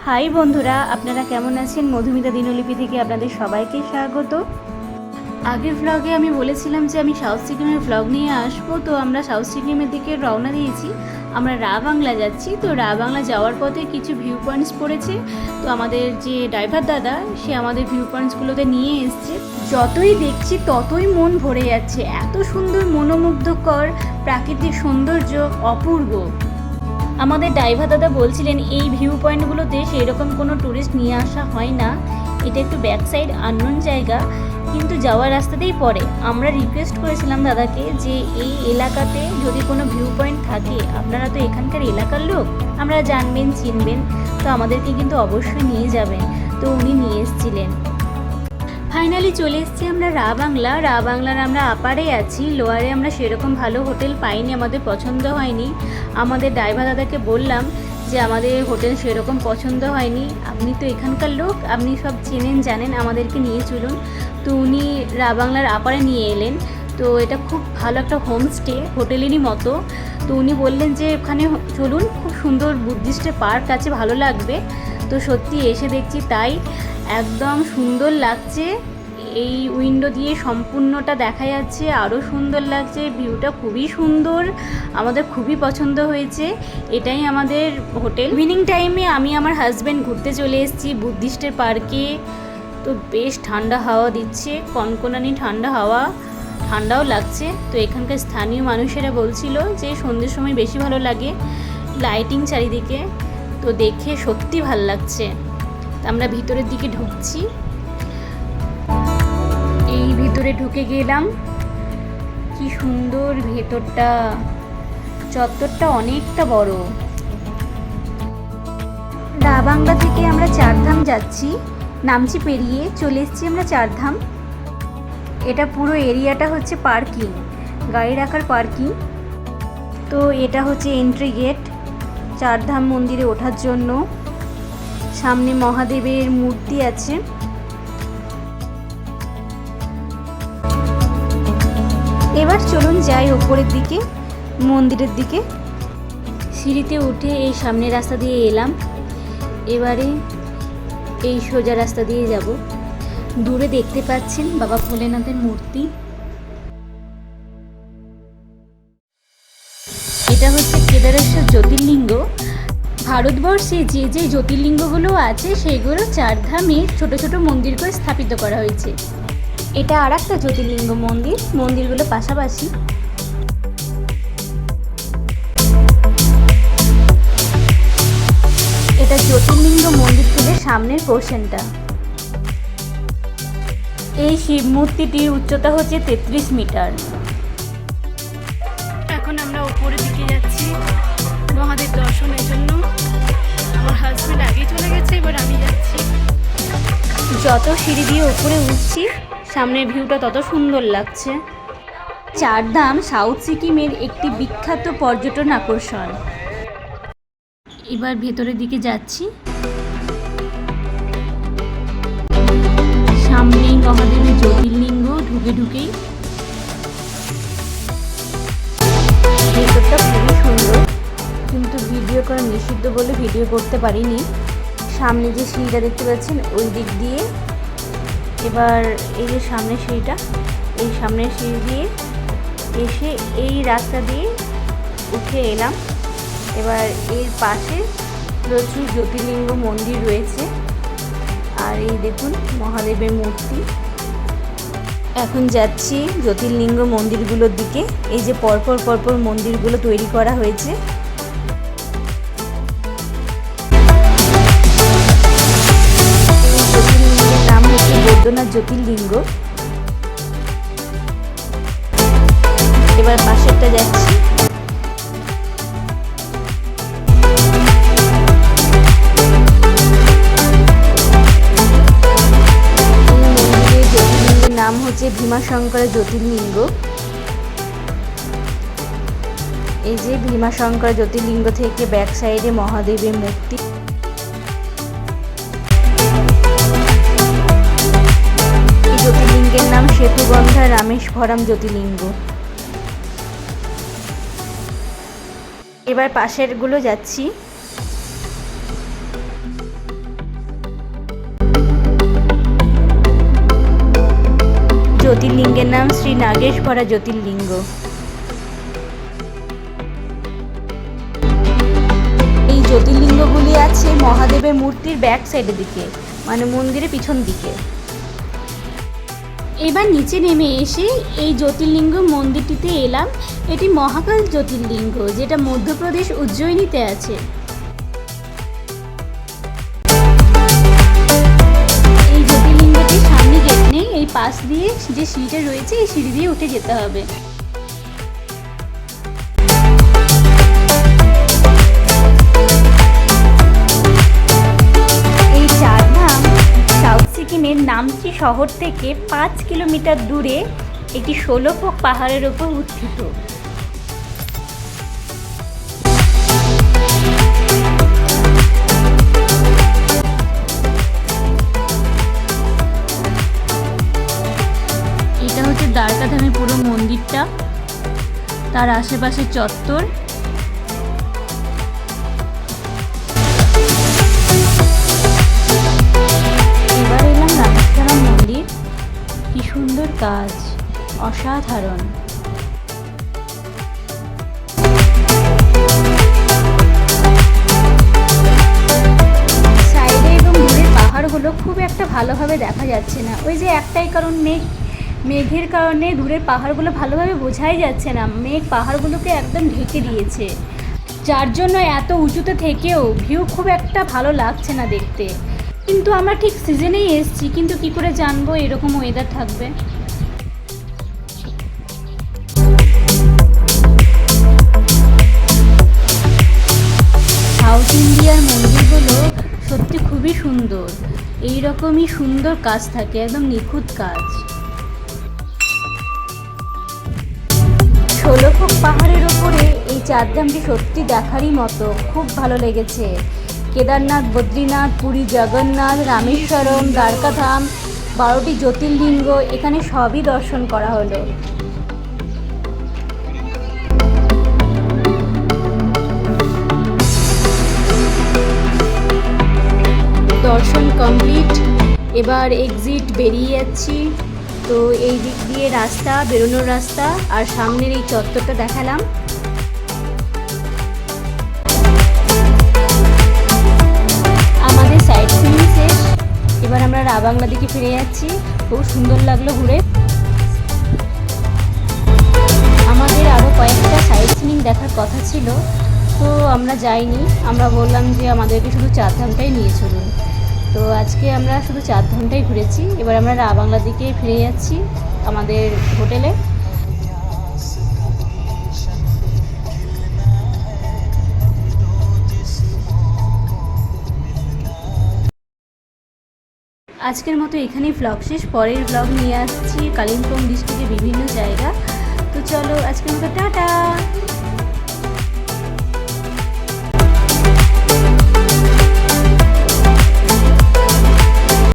High বন্ধুরা, আপনারা কেমন আছেন? মধুমিতা দিনলিপি থেকে আপনাদের সবাইকে স্বাগত। আগের ভ্লগে আমি বলেছিলাম যে আমি সাউথ সিকিমের ভ্লগ নিয়ে আসবো। তো আমরা সাউথ সিকিমের দিকে রওনা দিয়েছি। আমরা রা বাংলা যাচ্ছি। তো রা বাংলা যাওয়ার পথে কিছু ভিউ পয়েন্টস পড়েছে। তো আমাদের যে ড্রাইভার দাদা, সে আমাদের ভিউ পয়েন্টসগুলোতে নিয়ে এসছে। যতই দেখছি ততই মন ভরে যাচ্ছে। এত সুন্দর, মনোমুগ্ধকর প্রাকৃতিক সৌন্দর্য, অপূর্ব। আমাদের ড্রাইভার দাদা বলছিলেন এই ভিউ পয়েন্টগুলোতে সেই রকম কোনো ট্যুরিস্ট নিয়ে আসা হয় না, এটা একটু ব্যাক সাইড আননোন জায়গা, কিন্তু যাওয়ার রাস্তাতেই পড়ে। আমরা রিকোয়েস্ট করেছিলাম দাদাকে যে এই এলাকাতে যদি কোনো ভিউ পয়েন্ট থাকে, আপনারা তো এখানকার এলাকার লোক, আমরা জানবেন, চিনবেন, তো আমাদেরকে কিন্তু অবশ্যই নিয়ে যাবেন। তো উনি নিয়ে এসেছিলেন। ফাইনালি চলে এসেছি আমরা রা বাংলা। রা বাংলার আমরা আপারে আছি, লোয়ারে আমরা সেরকম ভালো হোটেল পাইনি, আমাদের পছন্দ হয়নি। আমাদের ড্রাইভার দাদাকে বললাম যে আমাদের হোটেল সেরকম পছন্দ হয়নি, আপনি তো এখানকার লোক, আপনি সব চেনেন জানেন, আমাদেরকে নিয়ে চলুন। তো উনি রা বাংলার আপারে নিয়ে এলেন। তো এটা খুব ভালো একটা হোমস্টে, হোটেলেরই মতো। তো উনি বললেন যে ওখানে চলুন, খুব সুন্দর বুদ্ধিস্টের পার্ক আছে, ভালো লাগবে। তো সত্যি এসে দেখছি তাই, একদম সুন্দর লাগছে। এই উইন্ডো দিয়ে সম্পূর্ণটা দেখা যাচ্ছে, আরও সুন্দর লাগছে, ভিউটা খুবই সুন্দর, আমাদের খুবই পছন্দ হয়েছে। এটাই আমাদের হোটেল। ইভিনিং টাইমে আমি আমার হাজব্যান্ড ঘুরতে চলে এসেছি বুদ্ধিস্টের পার্কে। তো বেশ ঠান্ডা হাওয়া দিচ্ছে, কনকনানি ঠান্ডা হাওয়া, ঠান্ডাও লাগছে। তো এখানকার স্থানীয় মানুষেরা বলছিল যে সন্ধ্যের সময় বেশি ভালো লাগে, লাইটিং চারিদিকে, তো দেখে সত্যি ভালো লাগছে। আমরা ভিতরের দিকে ঢুকছি। এই ভিতরে ঢুকে গেলাম, কি সুন্দর ভেতরটা, চত্বরটা অনেকটা বড়। রা বাংলা থেকে আমরা চারধাম যাচ্ছি, নামছি পেরিয়ে, চলে এসেছি আমরা চারধাম। এটা পুরো এরিয়াটা হচ্ছে পার্কিং, গাড়ি রাখার পার্কিং। তো এটা হচ্ছে এন্ট্রি গেট চারধাম মন্দিরে ওঠার জন্য। সামনে মহাদেবের মূর্তি আছে। এবার চলুন যাই ওপরের দিকে, মন্দিরের দিকে। সিঁড়িতে উঠে এই সামনের রাস্তা দিয়ে এলাম, এবারে এই সোজা রাস্তা দিয়ে যাব। দূরে দেখতে পাচ্ছেন বাবা ভোলেনাথের মূর্তি। এটা হচ্ছে কেদারেশ্বর জ্যোতির্লিঙ্গ। ভারতবর্ষে যে যে জ্যোতির্লিঙ্গগুলো আছে সেগুলো চারধামে ছোট ছোট মন্দির করে স্থাপিত করা হয়েছে। এটা আর একটা জ্যোতির্লিঙ্গ মন্দির, মন্দিরগুলো পাশাপাশি। এটা জ্যোতির্লিঙ্গ মন্দির থেকে সামনের পোর্শনটা। এই শিব মূর্তিটির উচ্চতা হচ্ছে 33 মিটার। এখন আমরা উপরের দিকে যাচ্ছি মহাদেব দর্শনের জন্য। আমার হাজব্যান্ড আগে চলে গেছে, এবার আমি যাচ্ছি। যত সিঁড়ি দিয়ে উপরে উঠছি, সামনের ভিউটা তত সুন্দর লাগছে। চারধাম সাউথ সিকিমের একটি বিখ্যাত পর্যটন আকর্ষণ। এবার ভেতরের দিকে যাচ্ছি। সামনেই মহাদেবের জ্যোতির্লিঙ্গ, ঢুকে ঢুকেই ভেতরটা খুবই সুন্দর, কিন্তু ভিডিও করা নিষিদ্ধ বলে ভিডিও করতে পারিনি। সামনে যে সিঁড়িটা দেখতে পাচ্ছেন ওই দিক দিয়ে, এবার এই যে সামনের সিঁড়িটা, এই সামনের সিঁড়ি দিয়ে এসে এই রাস্তা দিয়ে উঠে এলাম। এবার এর পাশে প্রচুর জ্যোতির্লিঙ্গ মন্দির রয়েছে, আর এই দেখুন মহাদেবের মূর্তি। এখন যাচ্ছি জ্যোতির্লিঙ্গ মন্দিরগুলোর দিকে। এই যে পরপর পরপর মন্দিরগুলো তৈরি করা হয়েছে। এই জ্যোতির্লিঙ্গের নাম হচ্ছে বৈদ্যনাথ জ্যোতির্লিঙ্গ। এবার পাশেরটা যাচ্ছি। নাম হচ্ছে ভীমাশঙ্কর জ্যোতির্লিঙ্গ। এই যে ভীমাশঙ্কর জ্যোতির্লিঙ্গ থেকে ব্যাক সাইডে মহাদেবের মূর্তি। এই জ্যোতির্লিঙ্গের নাম সেতুগন্ধা রামেশ্বরম জ্যোতির্লিঙ্গ। এবার পাশের গুলো যাচ্ছি। জ্যোতির্লিঙ্গের নাম শ্রী নাগেশ্বরা জ্যোতির্লিঙ্গ। এই জ্যোতির্লিঙ্গগুলি আছে মহাদেবের মূর্তির ব্যাক সাইডের দিকে, মানে মন্দিরের পিছন দিকে। এবার নিচে নেমে এসে এই জ্যোতির্লিঙ্গ মন্দিরটিতে এলাম। এটি মহাকাল জ্যোতির্লিঙ্গ, যেটা মধ্যপ্রদেশ উজ্জয়িনীতে আছে। এই জ্যোতির্লিঙ্গটির সামনে গেট নেই, এই পাশ দিয়ে যে সিঁড়িটা রয়েছে এই সিঁড়ি দিয়ে উঠে যেতে হবে। এই চারধাম সাউথ সিকিমের নামচি শহর থেকে 5 কিলোমিটার দূরে একটি 16 ফোক পাহাড়ের ওপর উত্থিত। এটা হচ্ছে দ্বারকাধামের পুরো মন্দিরটা, তার আশেপাশে চত্বর। এবার এলাম রামেশ্বরম মন্দির। কি সুন্দর কাজ, অসাধারণ। সাইডে এবং দূরের পাহাড়গুলো খুব একটা ভালোভাবে দেখা যাচ্ছে না। ওই যে একটাই কারণ, মেঘের কারণে দূরের পাহাড়গুলো ভালোভাবে বোঝাই যাচ্ছে না। মেঘ পাহাড়গুলোকে একদম ঢেকে দিয়েছে, যার জন্য এত উঁচুতে থেকেও ভিউ খুব একটা ভালো লাগছে না দেখতে। কিন্তু আমরা ঠিক সিজনেই এসেছি, কিন্তু কি করে জানবো এরকম ওয়েদার থাকবে। সাউথ ইন্ডিয়ার মন্দিরগুলো সত্যি খুবই সুন্দর। এই রকমই সুন্দর কাজ থাকে, একদম নিখুঁত কাজ। 16 ফোক পাহাড়ের ওপরে এই চারধামটি সত্যি দেখারই মতো, খুব ভালো লেগেছে। কেদারনাথ, বদ্রীনাথ, পুরী জগন্নাথ, রামেশ্বরম, দ্বারকাধাম, 12টি জ্যোতির্লিঙ্গ, এখানে সবই দর্শন করা হলো। দর্শন কমপ্লিট, এবার এক্সিট, বেরিয়ে যাচ্ছি। তো এই দিক দিয়ে রাস্তা, বেরোনোর রাস্তা, আর সামনের এই চত্বরটা দেখালাম। আমাদের সাইড সিইং শেষ, এবার আমরা রাবাংলা দিকে ফিরে যাচ্ছি। খুব সুন্দর লাগলো ঘুরে। আমাদের আরও কয়েকটা সাইড সিইং দেখার কথা ছিল, তো আমরা যাইনি। আমরা বললাম যে আমাদেরকে শুধু চারধামটাই নিয়ে চলুন। তো আজকে আমরা শুধু চারধামটাই ঘুরেছি। এবার আমরা রাবাংলার দিকে ফিরে যাচ্ছি আমাদের হোটেলে। আজকের মতো এখানেই ব্লগ শেষ। পরের ব্লগ নিয়ে আসছি কালিম্পং ডিস্ট্রিক্টের বিভিন্ন জায়গা। তো চলো আজকের মতো টাটা।